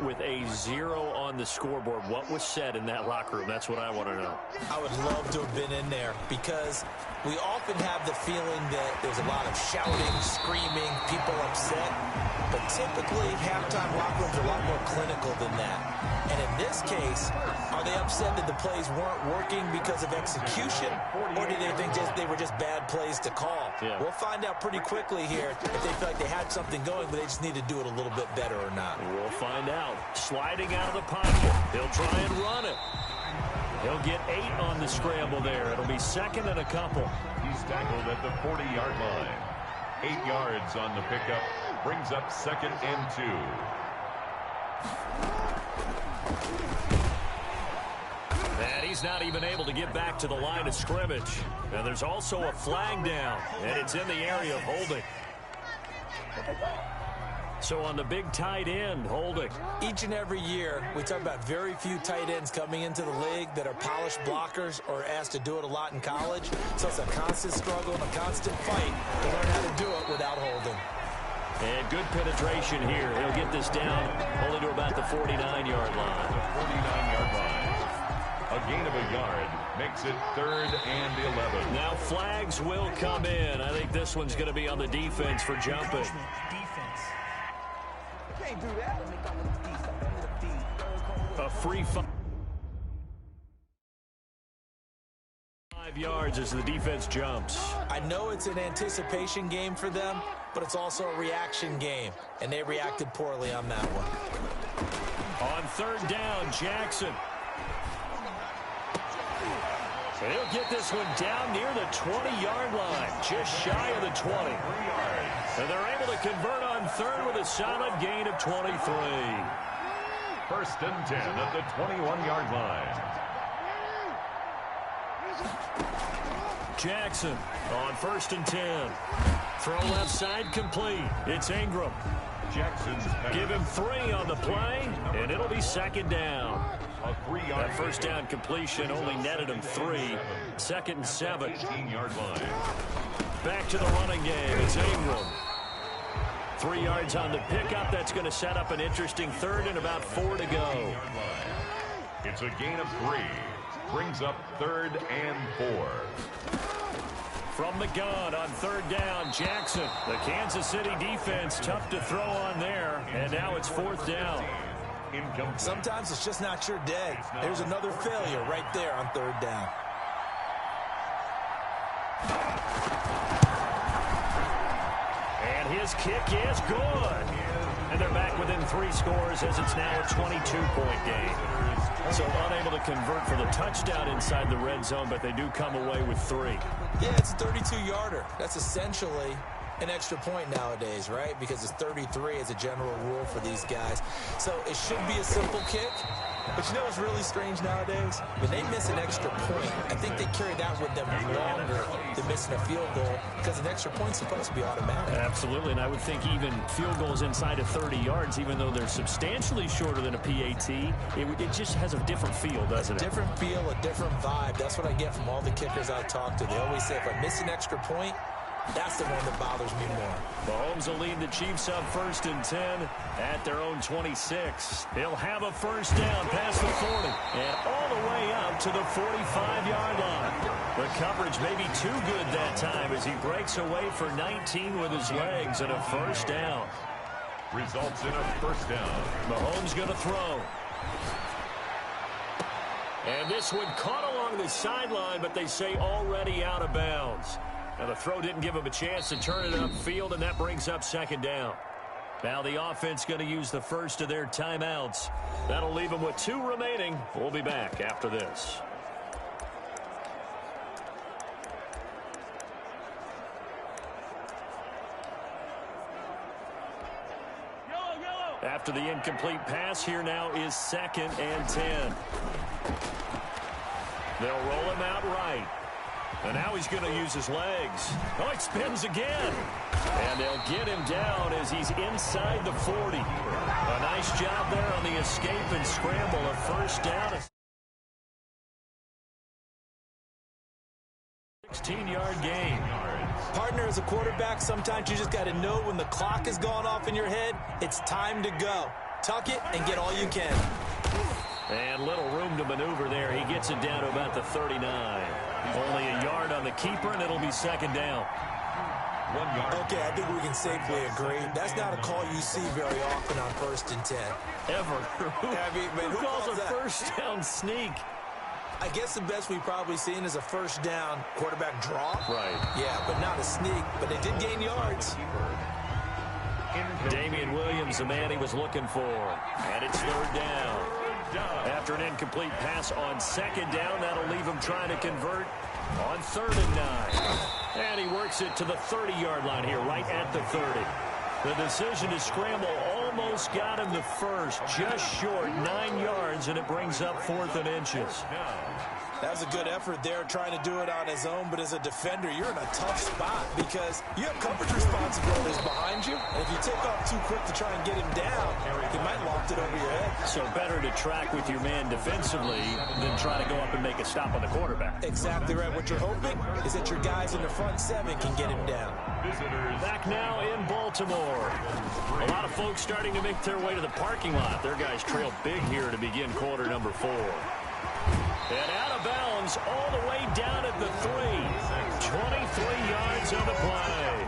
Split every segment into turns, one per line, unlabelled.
with a 0 on the scoreboard. What was said in that locker room? That's what I want to know.
I would love to have been in there because we often have the feeling that there's a lot of shouting, screaming, people upset. But typically, halftime locker rooms are a lot more clinical than that. And in this case, are they upset that the plays weren't working because of execution? Or do they think they were just bad plays to call?
Yeah.
We'll find out pretty quickly here if they feel like they had something going, but they just need to do it a little bit better or not.
We'll find out. Sliding out of the pocket. He'll try and run it. He'll get 8 on the scramble there. It'll be second and a couple.
He's tackled at the 40-yard line. 8 yards on the pickup. Brings up second and 2.
And he's not even able to get back to the line of scrimmage. And there's also a flag down, and it's in the area of holding. So on the big tight end, holding.
Each and every year, we talk about very few tight ends coming into the league that are polished blockers or asked to do it a lot in college. So it's a constant struggle and a constant fight to learn how to do it without holding.
And good penetration here. He'll get this down only to about the 49-yard line.
The 49-yard line. A gain of a yard makes it 3rd and 11.
Now flags will come in. I think this one's going to be on the defense for jumping. A free 5 yards as the defense jumps.
I know it's an anticipation game for them, but it's also a reaction game, and they reacted poorly on that one.
On 3rd down, Jackson. And he'll get this one down near the 20-yard line, just shy of the 20. And they're able to convert on 3rd with a solid gain of 23.
1st and 10 at the 21-yard line.
Jackson on 1st and 10. Throw left side complete. It's Ingram.
Jackson's
Give him 3 on the play, and it'll be 2nd down.
A 3-yard
That first down completion only netted him 3. 2nd and 7.
15-yard line.
Back to the running game. It's Ingram. 3 yards on the pickup. That's going to set up an interesting 3rd and about 4 to go.
It's a gain of 3. Brings up 3rd and 4.
From the gun on 3rd down, Jackson. The Kansas City defense tough to throw on there. And now it's 4th down.
Sometimes it's just not your day. There's another failure right there on 3rd down.
And his kick is good. And they're back within 3 scores as it's now a 22-point game. So unable to convert for the touchdown inside the red zone, but they do come away with 3.
Yeah, it's a 32-yarder. That's essentially an extra point nowadays, right? Because it's 33 as a general rule for these guys. So it should be a simple kick. But you know what's really strange nowadays? When they miss an extra point, I think they carry that with them longer than missing a field goal because an extra point's supposed to be automatic.
Absolutely, and I would think even field goals inside of 30 yards, even though they're substantially shorter than a PAT, it just has a different feel, doesn't it?
A different feel, a different vibe. That's what I get from all the kickers I talk to. They always say, if I miss an extra point, that's the one that bothers me more.
Mahomes will lead the Chiefs up 1st and 10 at their own 26. He'll have a 1st down past the 40 and all the way up to the 45-yard line. The coverage may be too good that time as he breaks away for 19 with his legs and a 1st down.
Results in a 1st down.
Mahomes going to throw. And this one caught along the sideline, but they say already out of bounds. Now, the throw didn't give him a chance to turn it upfield, and that brings up 2nd down. Now the offense going to use the first of their timeouts. That'll leave them with 2 remaining. We'll be back after this. After the incomplete pass, here now is 2nd and 10. They'll roll him out right. And now he's going to use his legs. Oh, he spins again. And they'll get him down as he's inside the 40. A nice job there on the escape and scramble. A 1st down. 16-yard gain.
Partner, as a quarterback, sometimes you just got to know when the clock has gone off in your head, it's time to go. Tuck it and get all you can.
And little room to maneuver there. He gets it down to about the 39. Only a yard on the keeper, and it'll be second down.
1 yard.
Okay, I think we can safely agree. That's not a call you see very often on 1st and 10.
Ever.
Who
calls a
that?
first down sneak?
I guess the best we've probably seen is a first down quarterback draw.
Right.
Yeah, but not a sneak. But they did gain yards.
Damian Williams, the man he was looking for. And it's 3rd down. After an incomplete pass on 2nd down, that'll leave him trying to convert on 3rd and 9. And he works it to the 30-yard line here, right at the 30. The decision to scramble almost got him the first, just short, 9 yards, and it brings up 4th and inches.
That was a good effort there, trying to do it on his own, but as a defender, you're in a tough spot because you have coverage responsibilities behind you, and if you take off too quick to try and get him down, he might loft it over your head.
So better to track with your man defensively than try to go up and make a stop on the quarterback.
Exactly right. What you're hoping is that your guys in the front 7 can get him down.
Back now in Baltimore. A lot of folks starting to make their way to the parking lot. Their guys trail big here to begin quarter number 4. And out of bounds all the way down at the 3. 23 yards on the play.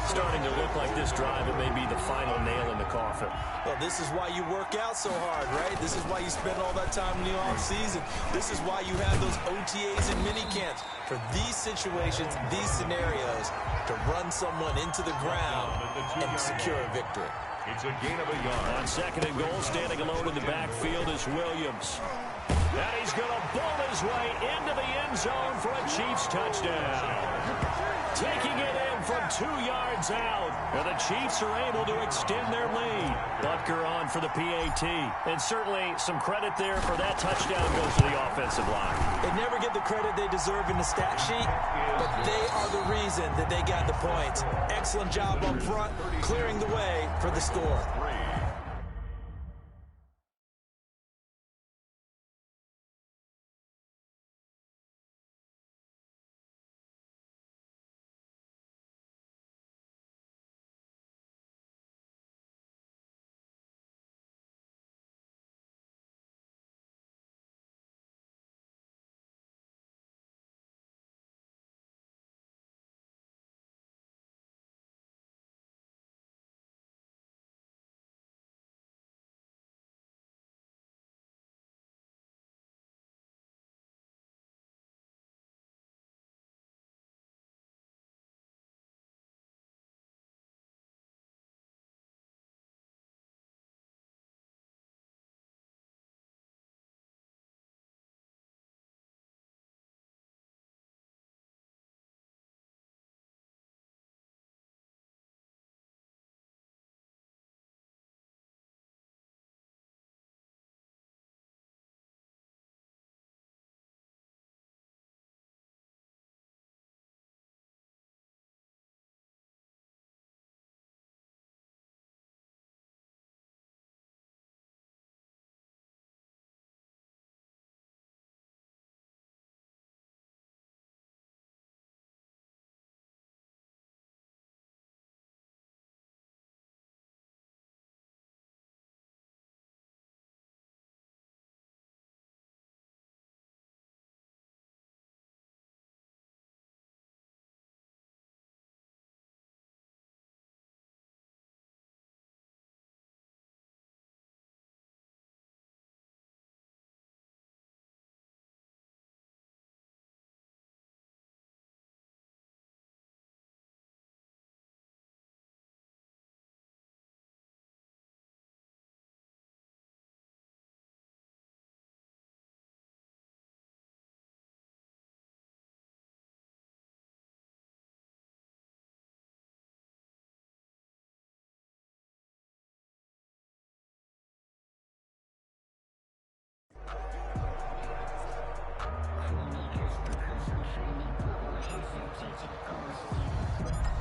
Starting to look like this drive, it may be the final nail in the coffin.
Well, this is why you work out so hard, right? This is why you spend all that time in the offseason. This is why you have those OTAs and mini camps. For these situations, these scenarios, to run someone into the ground and secure a victory.
It's a gain of a yard.
On 2nd and goal, standing alone in the backfield is Williams. And he's going to bull his way into the end zone for a Chiefs touchdown. Taking it in from 2 yards out. And the Chiefs are able to extend their lead. Butker on for the PAT. And certainly some credit there for that touchdown goes to the offensive line.
They never get the credit they deserve in the stat sheet, but they are the reason that they got the points. Excellent job up front, clearing the way for the score.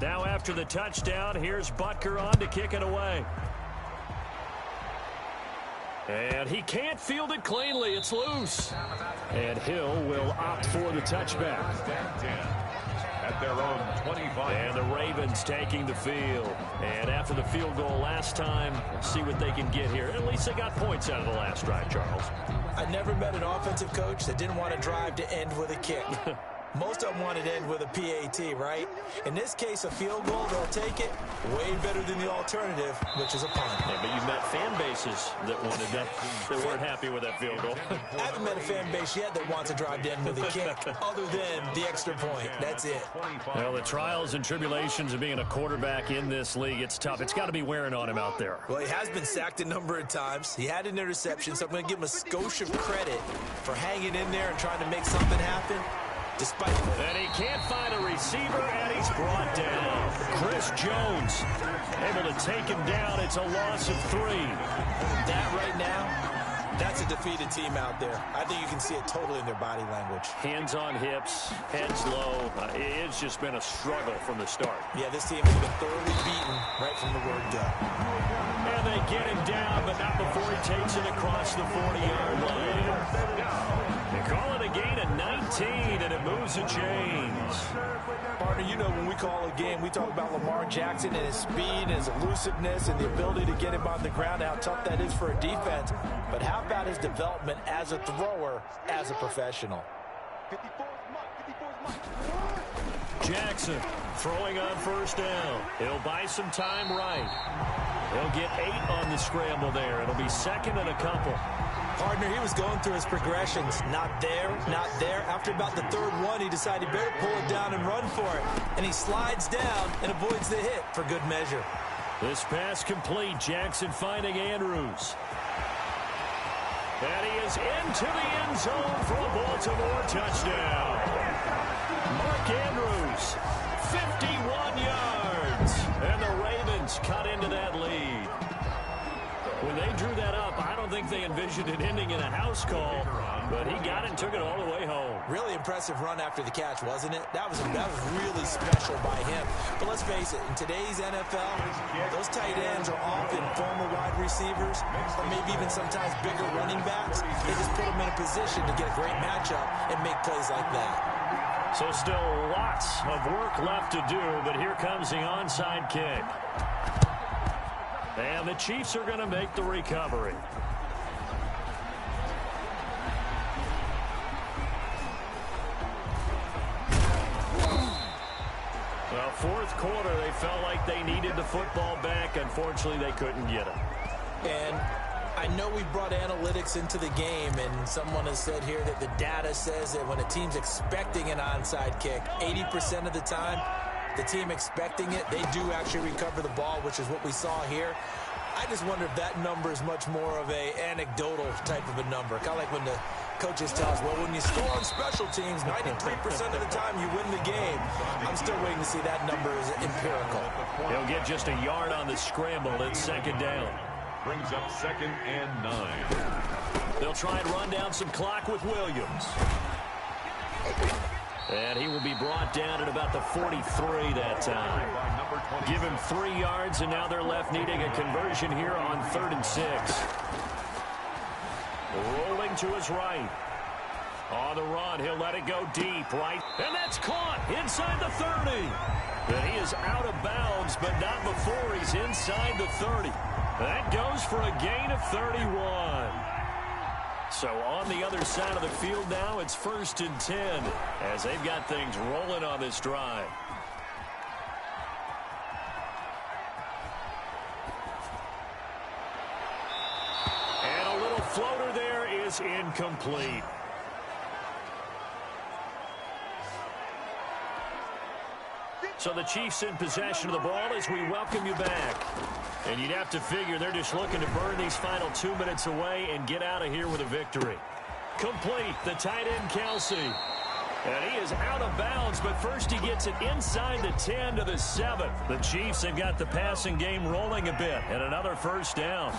Now after the touchdown, here's Butker on to kick it away. And he can't field it cleanly. It's loose. And Hill will opt for the touchback.
at their own 25.
And the Ravens taking the field. And after the field goal last time, we'll see what they can get here. At least they got points out of the last drive, Charles.
I never met an offensive coach that didn't want to drive to end with a kick. Most of them wanted to end with a PAT, right? In this case, a field goal, they'll take it way better than the alternative, which is a punt.
Yeah, but you've met fan bases that wanted that, that weren't happy with that field goal.
I haven't met a fan base yet that wants to drive to end with a kick, other than the extra point. That's it.
Well, the trials and tribulations of being a quarterback in this league, it's tough. It's got to be wearing on him out there.
Well, he has been sacked a number of times. He had an interception, so I'm going to give him a skosh of credit for hanging in there and trying to make something happen. Despite
and he can't find a receiver, and he's brought down. Chris Jones able to take him down. It's a loss of 3.
That right now, that's a defeated team out there. I think you can see it totally in their body language.
Hands on hips, heads low. It's just been a struggle from the start.
Yeah, this team has been thoroughly beaten right from the word go.
And they get him down, but not before he takes it across the 40-yard line. They call it a gain of 19, and it moves the chains.
Partner, you know when we call a game, we talk about Lamar Jackson and his speed and his elusiveness and the ability to get him on the ground and how tough that is for a defense. But how about his development as a thrower, as a professional?
Jackson throwing on first down. He'll buy some time right. He'll get 8 on the scramble there. It'll be second and a couple.
Partner, he was going through his progressions. Not there, not there. After about the third one, he decided he better pull it down and run for it. And he slides down and avoids the hit for good measure.
This pass complete. Jackson finding Andrews. And he is into the end zone for a Baltimore touchdown. Mark Andrews, 51 yards. And the Ravens cut into that lead. When they drew that up, I don't think they envisioned it ending in a house call, but he got it and took it all the way home.
Really impressive run after the catch, wasn't it? That was really special by him. But let's face it, in today's NFL, those tight ends are often former wide receivers or maybe even sometimes bigger running backs. They just put them in a position to get a great matchup and make plays like that.
So still lots of work left to do, but here comes the onside kick. And the Chiefs are going to make the recovery. Well, fourth quarter, they felt like they needed the football back. Unfortunately, they couldn't get it.
And I know we brought analytics into the game, and someone has said here that the data says that when a team's expecting an onside kick, 80% of the time, the team expecting it, they do actually recover the ball, which is what we saw here. I just wonder if that number is much more of a anecdotal type of a number. Kind of like when the coaches tell us, well, when you score on special teams, 93% of the time you win the game. I'm still waiting to see that number is empirical.
He'll get just a yard on the scramble. It's second down.
Brings up 2nd and 9.
They'll try and run down some clock with Williams. And he will be brought down at about the 43 that time. Give him 3 yards, and now they're left needing a conversion here on 3rd and 6. Rolling to his right. On the run, he'll let it go deep, right? And that's caught inside the 30. And he is out of bounds, but not before he's inside the 30. That goes for a gain of 31. So on the other side of the field now, it's 1st and 10 as they've got things rolling on this drive. And a little floater there is incomplete. So the Chiefs in possession of the ball as we welcome you back. And you'd have to figure they're just looking to burn these final 2 minutes away and get out of here with a victory. Complete, the tight end Kelsey. And he is out of bounds, but first he gets it inside the 10 to the 7. The Chiefs have got the passing game rolling a bit, and another first down.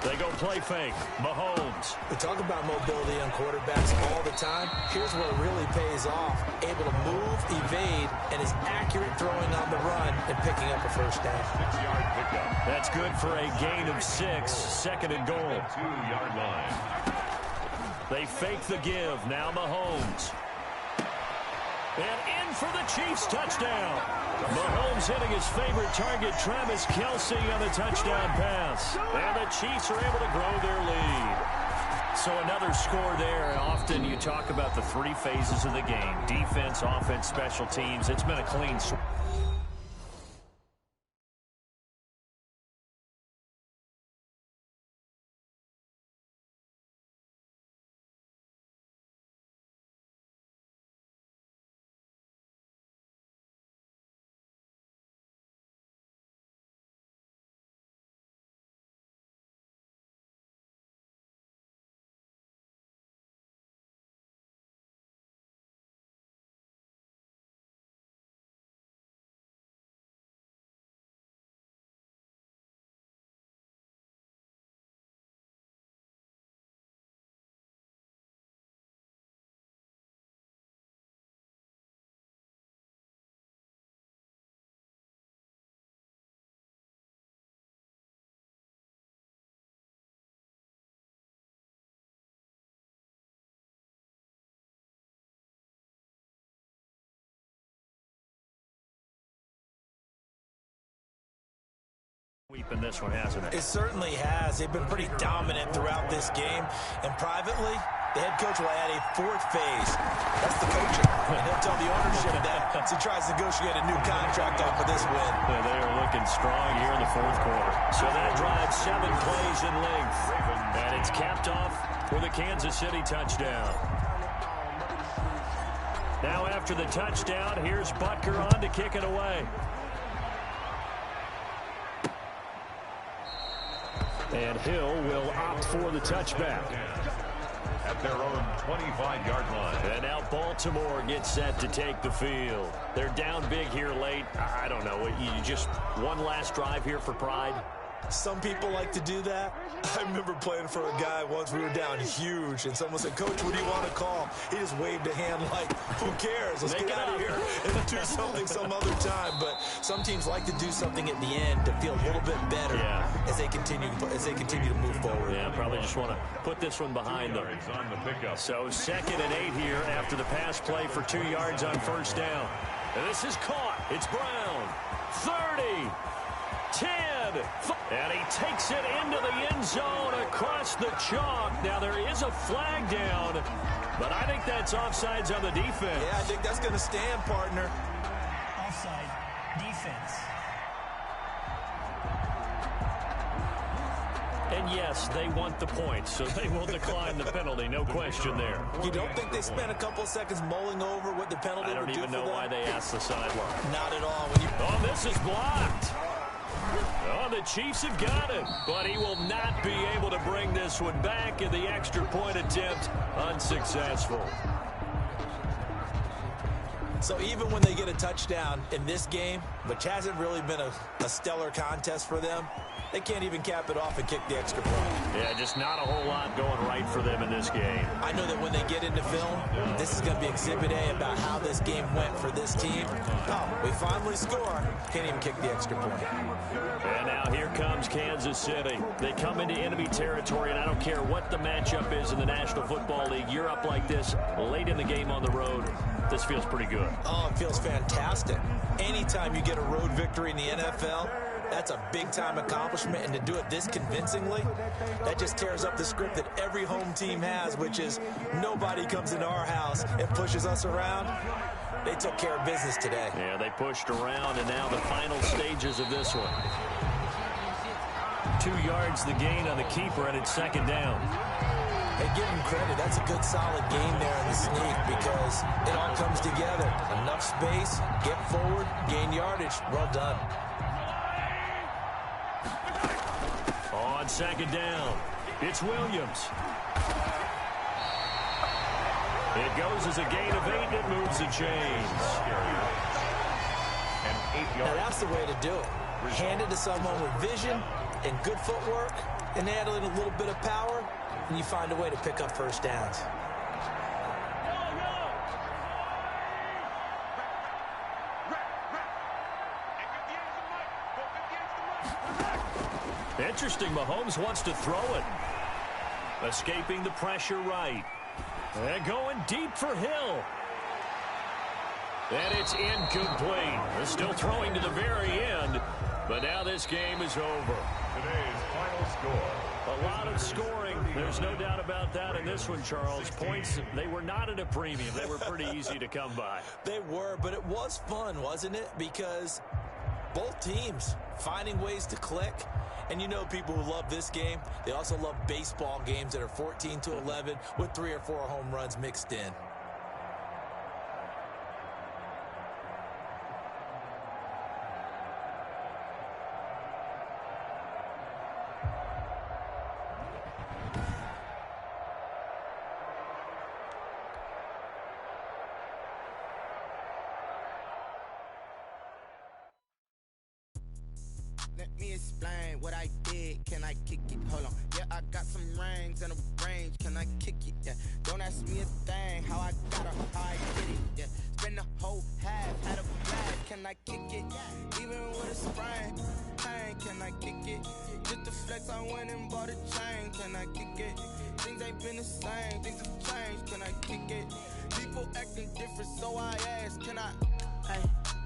They go play fake. Mahomes.
We talk about mobility on quarterbacks all the time. Here's where it really pays off. Able to move, evade, and is accurate throwing on the run and picking up a first down.
6-yard pickup.
That's good for a gain of 6. 2nd and goal.
2-yard line.
They fake the give. Now Mahomes. And in for the Chiefs touchdown. Mahomes hitting his favorite target, Travis Kelce, on the touchdown pass. And the Chiefs are able to grow their lead. So another score there. Often you talk about the three phases of the game: defense, offense, special teams. It's been a clean sweep. In this one, hasn't it?
It certainly has. They've been pretty dominant throughout this game. And privately, the head coach will add a fourth phase. That's the coaching. And he'll tell the ownership that as he tries to negotiate a new contract off of this win.
Yeah, they are looking strong here in the fourth quarter. So that drives 7 plays in length. And it's capped off with a Kansas City touchdown. Now after the touchdown, here's Butker on to kick it away. And Hill will opt for the touchback.
At their own 25-yard line.
And now Baltimore gets set to take the field. They're down big here late. I don't know. You just one last drive here for pride?
Some people like to do that. I remember playing for a guy once. We were down huge, and someone said, "Coach, what do you want to call?" He just waved a hand like, "Who cares? Let's get out of here and do something some other time." But some teams like to do something at the end to feel a little bit better as they continue to move forward.
Yeah, probably just want to put this one behind them.
On the pickup.
So 2nd and 8 here after the pass play for 2 yards on first down. And this is caught. It's Brown. 30. 10. And he takes it into the end zone across the chalk. Now there is a flag down, but I think that's offsides on the defense.
Yeah, I think that's going to stand, partner.
Offside defense.
And yes, they want the points, so they will decline the penalty. No question there.
You don't think they spent a couple of seconds mulling over what the penalty would do for them?
I don't even know why they asked the sideline.
Not at all.
Oh, this is blocked. Oh, the Chiefs have got it, but he will not be able to bring this one back, in the extra point attempt unsuccessful.
So even when they get a touchdown in this game, which hasn't really been a stellar contest for them, they can't even cap it off and kick the extra point.
Yeah, just not a whole lot going right for them in this game.
I know that when they get into film, this is going to be Exhibit A about how this game went for this team. Oh, we finally score. Can't even kick the extra point.
And now here comes Kansas City. They come into enemy territory, and I don't care what the matchup is in the National Football League. You're up like this late in the game on the road. This feels pretty good.
Oh, it feels fantastic. Anytime you get a road victory in the NFL, that's a big-time accomplishment, and to do it this convincingly, that just tears up the script that every home team has, which is nobody comes into our house and pushes us around. They took care of business today.
Yeah, they pushed around, and now the final stages of this one. 2 yards the gain on the keeper, and it's 2nd down.
Hey, give him credit. That's a good, solid game there in the sneak because it all comes together. Enough space, get forward, gain yardage. Well done.
On 2nd down, it's Williams. It goes as a gain of 8, and it moves the chains.
And 8 yards.
Now that's the way to do it. Hand it to someone with vision and good footwork, and add in a little bit of power, and you find a way to pick up first downs.
Interesting, Mahomes wants to throw it. Escaping the pressure right. And going deep for Hill. And it's incomplete. They're still throwing to the very end, but now this game is over.
Today's final score.
A lot of scoring. There's no doubt about that in this one, Charles. Points, they were not at a premium. They were pretty easy to come by.
They were, but it was fun, wasn't it? Because both teams finding ways to click. And you know people who love this game, they also love baseball games that are 14-11 with 3 or 4 home runs mixed in.
Let me explain what I did. Can I kick it? Hold on. Yeah, I got some rings and a range. Can I kick it? Yeah. Don't ask me a thing. How I got her, how I get it. Yeah. Spend the whole half, had a blast. Can I kick it? Even with a sprain. Pain, can I kick it? Just the flex, I went and bought a chain. Can I kick it? Things ain't been the same. Things have changed. Can I kick it? People acting different, so I ask. Can I?
Hey,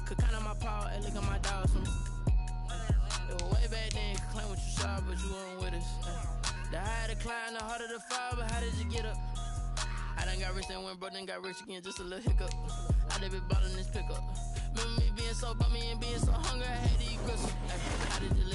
could count on my power and look at my dogs from. Way back then, you could claim what you saw, but you weren't with us. The higher the climb, the harder the fall, but how did you get up? I done got rich and went broke, then got rich again, just a little hiccup. I done been ballin' this pickup. Remember me being so bummy and being so hungry, I had to eat gristle. How did you